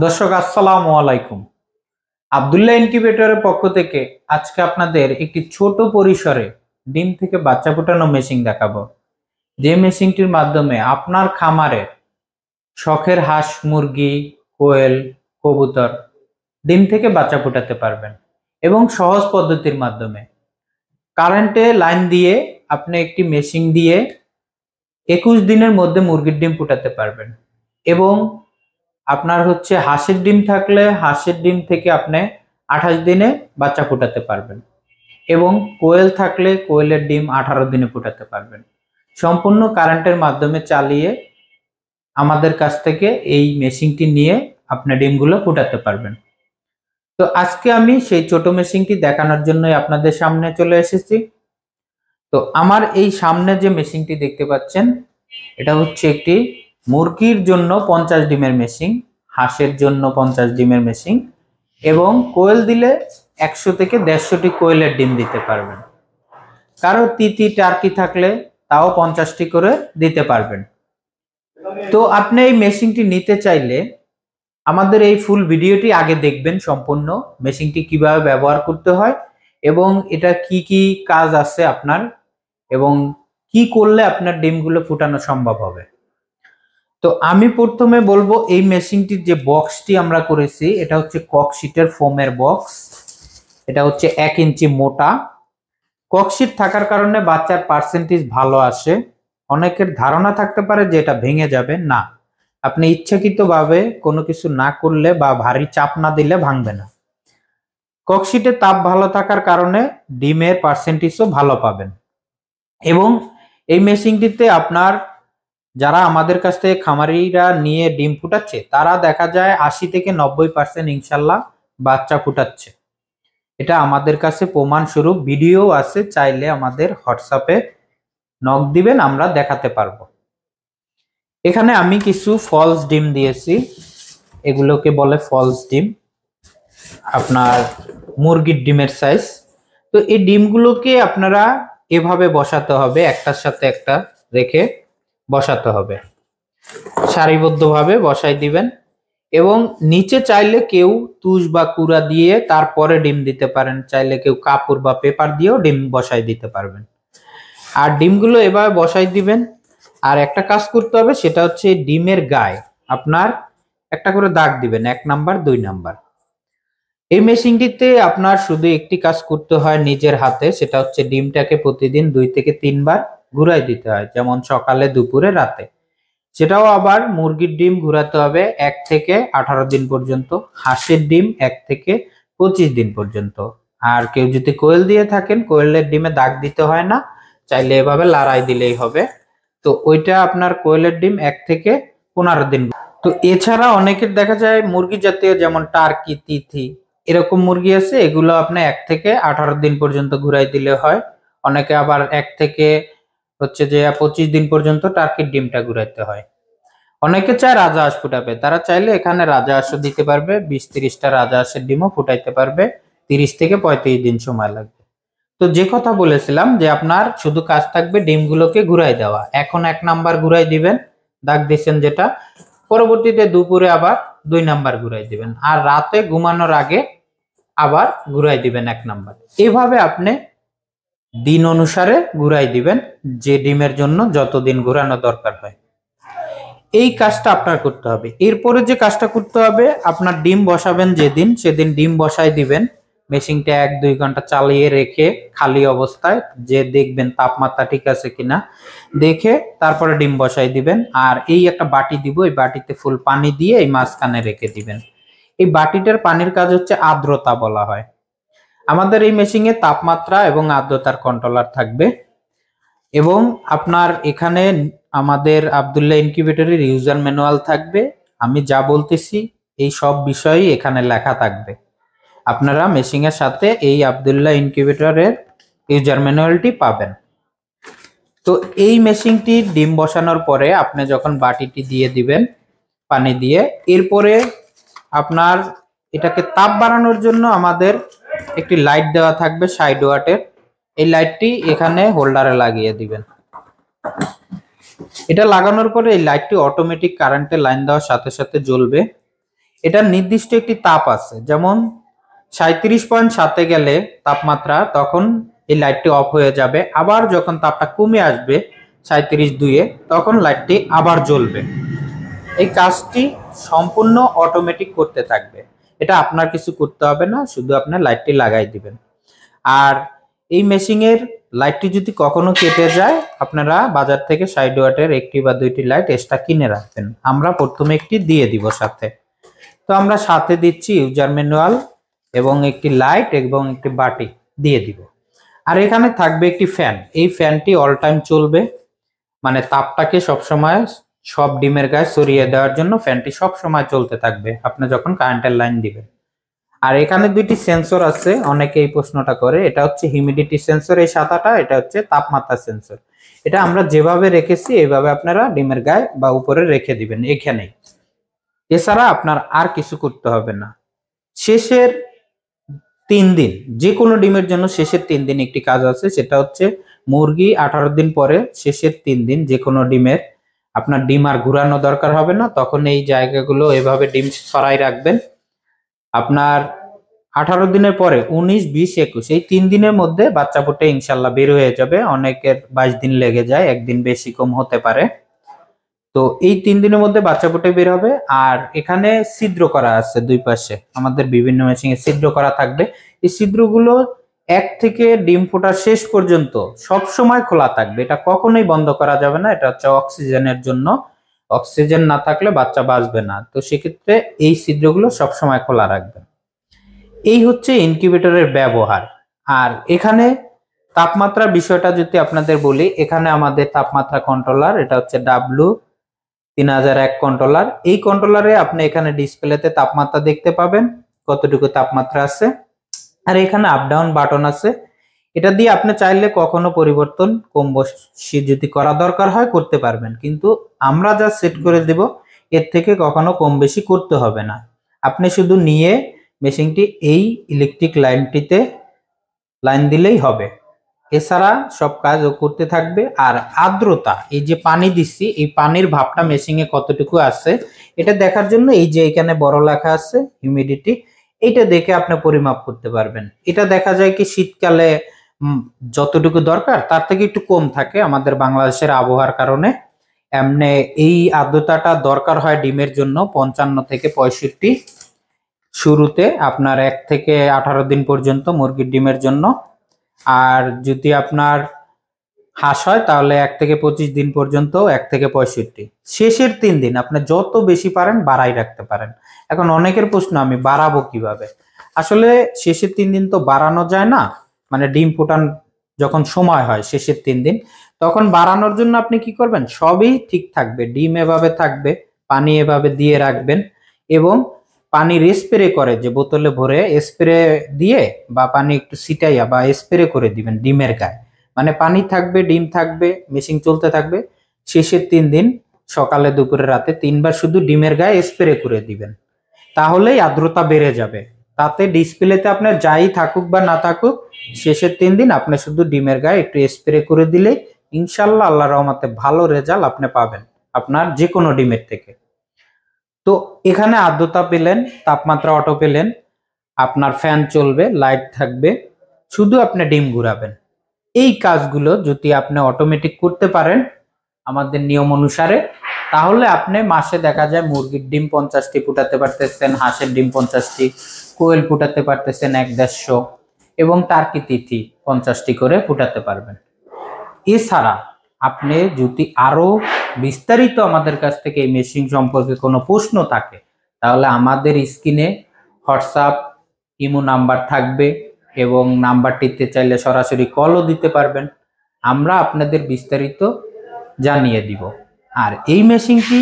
দর্শক আসসালামু আলাইকুম। আব্দুল্লাহ ইনকিউবেটরের পক্ষ থেকে আজকে আপনাদের একটি ছোট পরিসরে ডিম থেকে বাচ্চা ফোটানো মেশিন দেখাবো। যে মেশিনটির মাধ্যমে আপনার খামারের শখের হাঁস, মুরগি, কোয়েল, কবুতর ডিম থেকে বাচ্চা ফোটাতে পারবেন এবং সহজ পদ্ধতির মাধ্যমে। কারেন্টে লাইন দিয়ে আপনি একটি মেশিন দিয়ে 21 দিনের মধ্যে মুরগির ডিম ফোটাতে পারবেন এবং আপনার হাঁসের ডিম থাকলে হাঁসের ডিম থেকে আপনি 28 দিনে বাচ্চা ফোটাতে পারবেন এবং কোয়েল থাকলে কোয়েলের ডিম 18 দিনে ফোটাতে পারবেন। সম্পূর্ণ কারেন্টের মাধ্যমে চালিয়ে আমাদের কাছ থেকে এই মেশিনটি নিয়ে আপনি ডিমগুলো ফোটাতে পারবেন। তো আজকে আমি সেই ছোট মেশিনটি দেখানোর জন্যই আপনাদের সামনে চলে এসেছি। তো আমার এই সামনে যে মেশিনটি দেখতে পাচ্ছেন, এটা হচ্ছে একটি মুরগির জন্য 50 ডিমের মেশিন, হাঁসের জন্য 50 ডিমের মেশিন এবং কোয়েল দিলে 100 থেকে 150টি কোয়েলের ডিম দিতে পারবেন। কারো তিতি টার্কি থাকলে তাও 50টি করে দিতে পারবেন। তো আপনি এই মেশিনটি নিতে চাইলে আমাদের এই ফুল ভিডিওটি আগে দেখবেন, সম্পূর্ণ মেশিনটি কিভাবে ব্যবহার করতে হয় এবং এটা কি কি কাজ আছে আপনার এবং কি করলে আপনার ডিমগুলো ফুটানো সম্ভব হবে। তো আমি প্রথমে বলবো এই মেশিনটির যে বক্সটি আমরা করেছি, এটা হচ্ছে ককশিটের ফোমের বক্স। এটা হচ্ছে 1 ইঞ্চি মোটা। ককশিট থাকার কারণে বাচ্চার পার্সেন্টেজ ভালো আসে। অনেকের ধারণা থাকতে পারে যে এটা ভেঙে যাবে, না, আপনি ইচ্ছাকৃতভাবে কোনো কিছু না করলে বা ভারী চাপ না দিলে ভাঙবে না। ককশিটের তাপ ভালো থাকার কারণে ডিমের পার্সেন্টেজও ভালো পাবেন এবং এই মেশিনটিতে আপনার যারা আমাদের কাছ থেকে খামারিরা নিয়ে ডিম ফুটাচ্ছে তারা দেখা যায় 80 থেকে 90% ইনশাল্লাহ বাচ্চা ফুটাচ্ছে। এটা আমাদের কাছে প্রমাণ স্বরূপ ভিডিও আছে, চাইলে আমাদের হোয়াটসঅ্যাপে নক দিবেন, আমরা দেখাতে পারবো। এখানে আমি কিছু ফলস ডিম দিয়েছি, এগুলোকে বলে ফলস ডিম, আপনার মুরগির ডিমের সাইজ। তো এই ডিমগুলোকে আপনারা এভাবে বসাতে হবে, একটার সাথে একটা রেখে বসাতে হবে, সারিবদ্ধভাবে বসাই দিবেন এবং নিচে চাইলে কেউ তুষ বা কুড়া দিয়ে তারপরে ডিম দিতে পারেন, চাইলে কেউ কাপড় বা পেপার দিয়েও ডিম বসাই দিতে পারবেন। আর ডিমগুলো এভাবে বসাই দিবেন। আর একটা কাজ করতে হবে, সেটা হচ্ছে ডিমের গায়ে আপনার একটা করে দাগ দিবেন, 1 নাম্বার 2 নাম্বার। এই মেশিনটিতে আপনার শুধু একটি কাজ করতে হয় নিজের হাতে, সেটা হচ্ছে ডিমটাকে প্রতিদিন 2 থেকে 3 বার ঘুরাই দিতে হয়, যেমন সকালে, দুপুরে, রাতে। সেটাও আবার মুরগির ডিম ঘুরাতে হবে 1 থেকে 18 দিন পর্যন্ত, হাঁসের ডিম 1 থেকে 25 দিন পর্যন্ত। আর কেউ যদি কোয়েল দিয়ে থাকেন, কোয়েলের ডিমে দাগ দিতে হয় না, চাইলে এভাবে লড়াই দিলেই হবে। তো ওইটা আপনার কোয়েলের ডিম 1 থেকে 15 দিন। তো এছাড়া অনেকের দেখা যায় মুরগি জাতীয়, যেমন টার্কি, তিথি, এরকম মুরগি আছে, এগুলো আপনি 1 থেকে 18 দিন পর্যন্ত ঘুরাই দিলে হয়। অনেকে আবার 1 থেকে 25 দিন পর্যন্ত টার্কির ডিমটা ঘুরাইতে হয়। অনেকে চায় রাজহাঁস ফুটাবে, তারা চাইলে এখানে রাজহাঁসও দিতে পারবে, 20-30টা রাজহাঁসের ডিমও ফুটাইতে পারবে, 30 থেকে 35 দিন সময় লাগবে। তো যে কথা বলেছিলাম যে আপনার শুধু কাজ থাকবে ডিমগুলোকে ঘুরাই দেওয়া। এখন 1 নাম্বার ঘুরাই দিবেন, দাগ দিচ্ছেন যেটা, পরবর্তীতে দুপুরে আবার 2 নাম্বার ঘুরাই দিবেন, আর রাতে ঘুমানোর আগে আবার ঘুরাই দিবেন 1 নাম্বার। এইভাবে আপনি দিন অনুসারে ঘুরাই দিবেন, যে ডিমের জন্য যতদিন ঘুরানো দরকার হয়। এই কাজটা আপনার করতে হবে। এরপরে যে কাজটা করতে হবে, আপনার ডিম বসাবেন যেদিন, সেদিন ডিম বসাই দিবেন। মেশিনটা 1-2 ঘন্টা চালিয়ে রেখে খালি অবস্থায় যে দেখবেন তাপমাত্রা ঠিক আছে কিনা, দেখে তারপরে ডিম বসাই দিবেন। আর এই একটা বাটি দিব, এই বাটিতে ফুল পানি দিয়ে এই মাঝখানে রেখে দিবেন। এই বাটিটার পানির কাজ হচ্ছে আর্দ্রতা বলা হয়। আমাদের এই মেশিনে তাপমাত্রা এবং আর্দ্রতার কন্ট্রোলার থাকবে এবং আপনার এখানে আমাদের আব্দুল্লাহ ইনকিউবেটরের ইউজার ম্যানুয়াল থাকবে। আমি যা বলতেছি এই সব বিষয়ই এখানে লেখা থাকবে। আপনারা মেশিনের সাথে এই আব্দুল্লাহ ইনকিউবেটরের ইউজার ম্যানুয়ালটি পাবেন। তো এই মেশিনটি ডিম বসানোর পরে আপনি যখন বাটিটি দিয়ে দিবেন পানি দিয়ে, এরপরে আপনার এটাকে তাপ বাড়ানোর জন্য আমাদের একটি লাইট দেওয়া থাকবে 60 ওয়াটের। এই লাইটটি এখানে হোল্ডারে লাগিয়ে দিবেন। এটা লাগানোর পরে এই লাইটটি অটোমেটিক কারেন্টের লাইন দেওয়ার সাথে সাথে জ্বলবে এটার নির্দিষ্ট একটি তাপ আছে, যেমন 37.7 গেলে তাপমাত্রা, তখন এই লাইটটি অফ হয়ে যাবে। আবার যখন তাপটা কমে আসবে 37.2-এ, তখন লাইটটি আবার জ্বলবে। এই কাজটি সম্পূর্ণ অটোমেটিক করতে থাকবে, এটা আপনার কিছু করতে হবে না, শুধু আপনার লাইটটি লাগাই দিবেন। আর এই মেশিনের লাইটটি যদি কখনো কেটে যায়, আপনারা বাজার থেকে 60 ওয়াটের একটি বা দুইটি লাইট এক্সট্রা কিনে রাখবেন। আমরা প্রথমে একটি দিয়ে দিব সাথে। তো আমরা সাথে দিচ্ছি ইউজার ম্যানুয়াল এবং একটি লাইট এবং একটি বাটি দিয়ে দিব। আর এখানে থাকবে একটি ফ্যান, এই ফ্যানটি অল টাইম চলবে, মানে তাপটাকে সবসময় সব ডিমের গায়ে ছড়িয়ে দেওয়ার জন্য ফ্যানটি সব সময় চলতে থাকবে আপনি যখন কারেন্টের লাইন দিবেন। আর এখানে দুইটি সেন্সর আছে, অনেকে এই প্রশ্নটা করে। এটা হচ্ছে হিউমিডিটি সেন্সর এই সাদাটা, এটা হচ্ছে তাপমাত্রা সেন্সর। এটা আমরা যেভাবে রেখেছি এইভাবে আপনারা ডিমের গায়ে বা উপরে রেখে দিবেন এখানেই। এছাড়া আপনার আর কিছু করতে হবে না। শেষের 3 দিন, যে কোনো ডিমের জন্য শেষের 3 দিন একটি কাজ আছে, সেটা হচ্ছে মুরগি 18 দিন পরে শেষের 3 দিন যে কোনো ডিমের আপনার ডিম আর ঘুরানো দরকার হবে না, তখন এই জায়গাগুলো এভাবে ডিম ছড়াই রাখবেন। আপনার 18 দিনের পরে 19, 20, 21 এই 3 দিনের মধ্যে বাচ্চা ফুটে ইনশাল্লাহ বের হয়ে যাবে। অনেকের 22 দিন লেগে যায়, একদিন বেশি কম হতে পারে। তো এই 3 দিনের মধ্যে বাচ্চা ফুটে বের হবে। আর এখানে ছিদ্র করা আছে দুই পাশে, আমাদের বিভিন্ন মেশিনে ছিদ্র করা থাকবে। এই ছিদ্রগুলো এক থেকে ডিম ফোটা শেষ পর্যন্ত সব সময় খোলা থাকবে, এটা কখনোই বন্ধ করা যাবে না। এটা হচ্ছে অক্সিজেনের জন্য, অক্সিজেন না থাকলে বাচ্চা বাঁচবে না। তো সেক্ষেত্রে এই ছিদ্রগুলো সব সময় খোলা রাখবেন। এই হচ্ছে ইনকিউবেটরের ব্যবহার। আর এখানে তাপমাত্রার বিষয়টা যদি আপনাদের বলি, এখানে আমাদের তাপমাত্রা কন্ট্রোলার, এটা হচ্ছে W3001 কন্ট্রোলার। এই কন্ট্রোলারে আপনি এখানে ডিসপ্লেতে তাপমাত্রা দেখতে পাবেন, কতটুকু তাপমাত্রা আছে। আর এখানে আপ ডাউন বাটন আছে, এটা দিয়ে আপনি চাইলে কখনো পরিবর্তন কম বেশি যদি করা দরকার হয় করতে পারবেন, কিন্তু আমরা যা সেট করে দেব এর থেকে কখনো কম বেশি করতে হবে না। আপনি শুধু নিয়ে মেশিনটি এই ইলেকট্রিক লাইনটিতে লাইন দিলেই হবে, এছাড়া সব কাজ ও করতে থাকবে। আর আর্দ্রতা, এই যে পানি দিচ্ছি, এই পানির ভাবটা মেশিনে কতটুকু আছে এটা দেখার জন্য এই যে এখানে বড় লেখা আছে হিউমিডিটি, এইটা দেখে আপনি পরিমাপ করতে পারবেন। এটা দেখা যায় কি শীতকালে যতটুকু দরকার তার থেকে একটু কম থাকে আমাদের বাংলাদেশের আবহাওয়ার কারণে। এমনি এই আর্দ্রতাটা দরকার হয় ডিমের জন্য 55 থেকে 65, শুরুতে আপনার 1 থেকে 18 দিন পর্যন্ত মুরগির ডিমের জন্য। আর যদি আপনার হাঁস হয় তাহলে 1 থেকে 25 দিন পর্যন্ত 1 থেকে 65। শেষের 3 দিন আপনি যত বেশি পারেন বাড়াই রাখতে পারেন। এখন অনেকের প্রশ্ন, আমি বাড়াবো কিভাবে? আসলে শেষের 3 দিন তো বাড়ানো যায় না, মানে ডিম ফোটান যখন সময় হয় শেষের 3 দিন, তখন বাড়ানোর জন্য আপনি কি করবেন, সবই ঠিক থাকবে, ডিম এভাবে থাকবে, পানি এভাবে দিয়ে রাখবেন এবং পানির স্প্রে করে যে বোতলে ভরে স্প্রে দিয়ে বা পানি একটু ছিটাইয়া বা স্প্রে করে দিবেন ডিমের গায়ে, মানে পানি থাকবে, ডিম থাকবে, মেশিন চলতে থাকবে। শেষের 3 দিন সকালে, দুপুরে, রাতে 3 বার শুধু ডিমের গায়ে স্প্রে করে দিবেন, তাহলেই আর্দ্রতা বেড়ে যাবে। তাতে ডিসপ্লেতে আপনার যাই থাকুক বা না থাকুক, শেষের 3 দিন আপনি শুধু ডিমের গায়ে একটু স্প্রে করে দিলে ইনশাল্লাহ আল্লাহর রহমতে ভালো রেজাল্ট আপনি পাবেন আপনার যে কোনো ডিমের থেকে। তো এখানে আর্দ্রতা পেলেন, তাপমাত্রা অটো পেলেন, আপনার ফ্যান চলবে, লাইট থাকবে, শুধু আপনি ডিম ঘুরাবেন। এই কাজগুলো যদি আপনি অটোমেটিক করতে পারেন আমাদের নিয়ম অনুসারে, তাহলে আপনি মাসে দেখা যায় মুরগির ডিম 50টি ফুটাতে পারতেছেন, হাঁসের ডিম 50টি, কোয়েল ফুটাতে পারতেছেন 1-150 এবং টার্কি তিথি 50টি করে ফুটাতে পারবেন। এছাড়া আপনি যদি আরো বিস্তারিত আমাদের কাছ থেকে এই মেশিন সম্পর্কে কোনো প্রশ্ন থাকে, তাহলে আমাদের স্ক্রিনে হোয়াটসঅ্যাপ, ইমো নাম্বার থাকবে এবং নাম্বারটিতে চাইলে সরাসরি কলও দিতে পারবেন, আমরা আপনাদের বিস্তারিত জানিয়ে দিব। আর এই মেশিনটি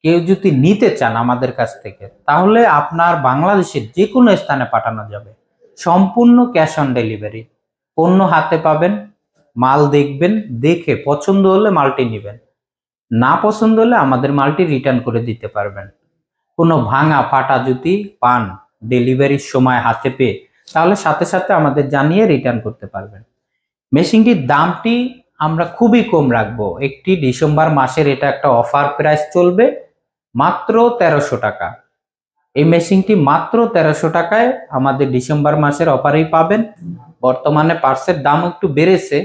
কেউ যদি নিতে চান আমাদের কাছ থেকে, তাহলে আপনার বাংলাদেশের যে কোনো স্থানে পাঠানো যাবে, সম্পূর্ণ ক্যাশ অন ডেলিভারি। পণ্য হাতে পাবেন, মাল দেখবেন, দেখে পছন্দ হলে মালটি নেবেন, না পছন্দ হলে আমাদের মালটি রিটার্ন করে দিতে পারবেন। কোনো ভাঙা ফাটা যদি পান ডেলিভারির সময় হাতে পেয়ে, তাহলে সাথে সাথে আমাদের জানিয়ে রিটার্ন করতে পারবেন। মেশিনটির দামটি আমরা খুবই কম রাখবো, একটি ডিসেম্বর মাসের এটা একটা অফার প্রাইস চলবে, মাত্র 1300 টাকা। এই মেশিনটি মাত্র 1300 টাকায় আমাদের ডিসেম্বর মাসের অফারেই পাবেন। বর্তমানে পার্টসের দাম একটু বেড়েছে,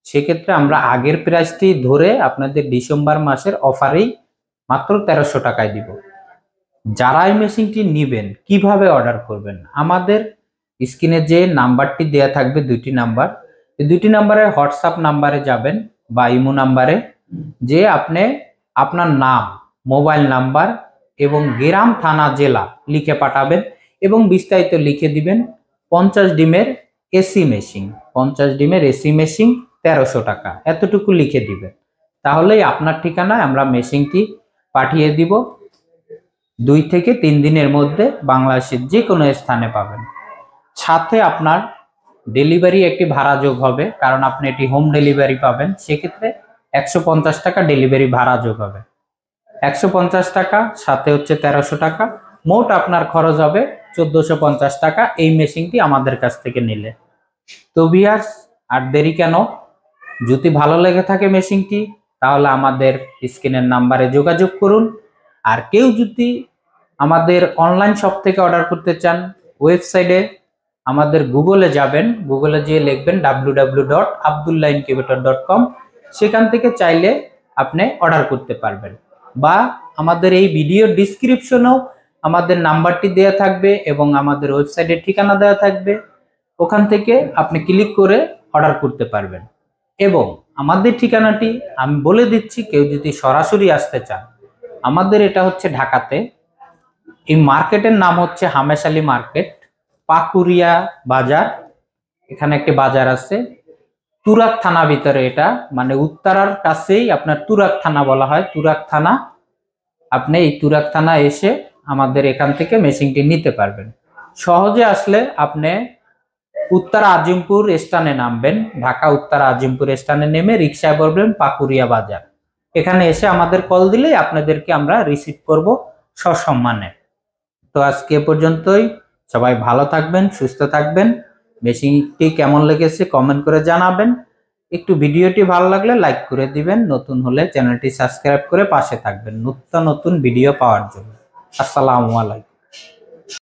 সেক্ষেত্রে আমরা আগের প্রাইসটি ধরে আপনাদের ডিসেম্বর মাসের অফারেই মাত্র 1300 টাকায় দিব। যারা এই মেশিনটি নেবেন কিভাবে অর্ডার করবেন, আমাদের স্ক্রিনে যে নাম্বারটি দেয়া থাকবে, দুইটি নাম্বার, এই দুইটি নাম্বারে হোয়াটসঅ্যাপ নাম্বারে যাবেন বা ইমো নাম্বারে, যে আপনি আপনার নাম, মোবাইল নাম্বার এবং গ্রাম, থানা, জেলা লিখে পাঠাবেন এবং বিস্তারিত লিখে দিবেন 50 ডিমের এসি মেশিন, 50 ডিমের এসি মেশিন 1300 টাকা, এতটুকু লিখে দিবেন। তাহলেই আপনার ঠিকানায় আমরা মেশিনটি পাঠিয়ে দিব। 2 থেকে 3 দিনের মধ্যে বাংলাদেশের যে কোনো স্থানে পাবেন। সাথে আপনার ডেলিভারি একটি ভাড়া যোগ হবে, কারণ আপনি এটি হোম ডেলিভারি পাবেন। সেক্ষেত্রে 150 টাকা ডেলিভারি ভাড়া যোগ হবে। 150 টাকা সাথে হচ্ছে 1300 টাকা, মোট আপনার খরচ হবে 1450 টাকা এই মেশিনটি আমাদের কাছ থেকে নিলে। তো ভিউয়ার্স, আর দেরি কেন? যদি ভালো লেগে থাকে মেশিনটি, তাহলে আমাদের স্ক্রিনের নাম্বারে যোগাযোগ করুন। আর কেউ যদি আমাদের অনলাইন শপ থেকে অর্ডার করতে চান, ওয়েবসাইটে আমাদের গুগলে যাবেন, গুগলে গিয়ে লিখবেন www.abdullahincubator.com, সেখান থেকে চাইলে আপনি অর্ডার করতে পারবেন। বা আমাদের এই ভিডিও ডিসক্রিপশনেও আমাদের নাম্বারটি দেওয়া থাকবে এবং আমাদের ওয়েবসাইটের ঠিকানা দেওয়া থাকবে, ওখান থেকে আপনি ক্লিক করে অর্ডার করতে পারবেন। এবং আমাদের ঠিকানাটি আমি বলে দিচ্ছি, কেউ যদি সরাসরি আসতে চান, আমাদের এটা হচ্ছে ঢাকাতে, এই মার্কেটের নাম হচ্ছে হামেশালি মার্কেট, পাকুরিয়া বাজার, এখানে একটি বাজার আছে, তুরাগ থানা ভিতরে, এটা মানে উত্তরার কাছেই আপনার তুরাগ থানা বলা হয়, তুরাগ থানা। আপনি এই তুরাগ থানা এসে আমাদের এখান থেকে মেশিনটি নিতে পারবেন। সহজে আসলে আপনি উত্তরা আজিমপুর স্ট্যান্ডে নামবেন, ঢাকা উত্তরা আজিমপুর স্ট্যান্ডে নেমে রিক্সায় বলবেন পাকুরিয়া বাজার, এখানে এসে আমাদের কল দিলেই আপনাদেরকে আমরা রিসিভ করব সসম্মানে। তো আজকে এ পর্যন্তই, সবাই ভালো থাকবেন, সুস্থ থাকবেন। মেশিনটি কেমন লেগেছে কমেন্ট করে জানাবেন। একটু ভিডিওটি ভালো লাগলে লাইক করে দিবেন, নতুন হলে চ্যানেলটি সাবস্ক্রাইব করে পাশে থাকবেন নতুন নতুন ভিডিও পাওয়ার জন্য। আসসালামু আলাইকুম।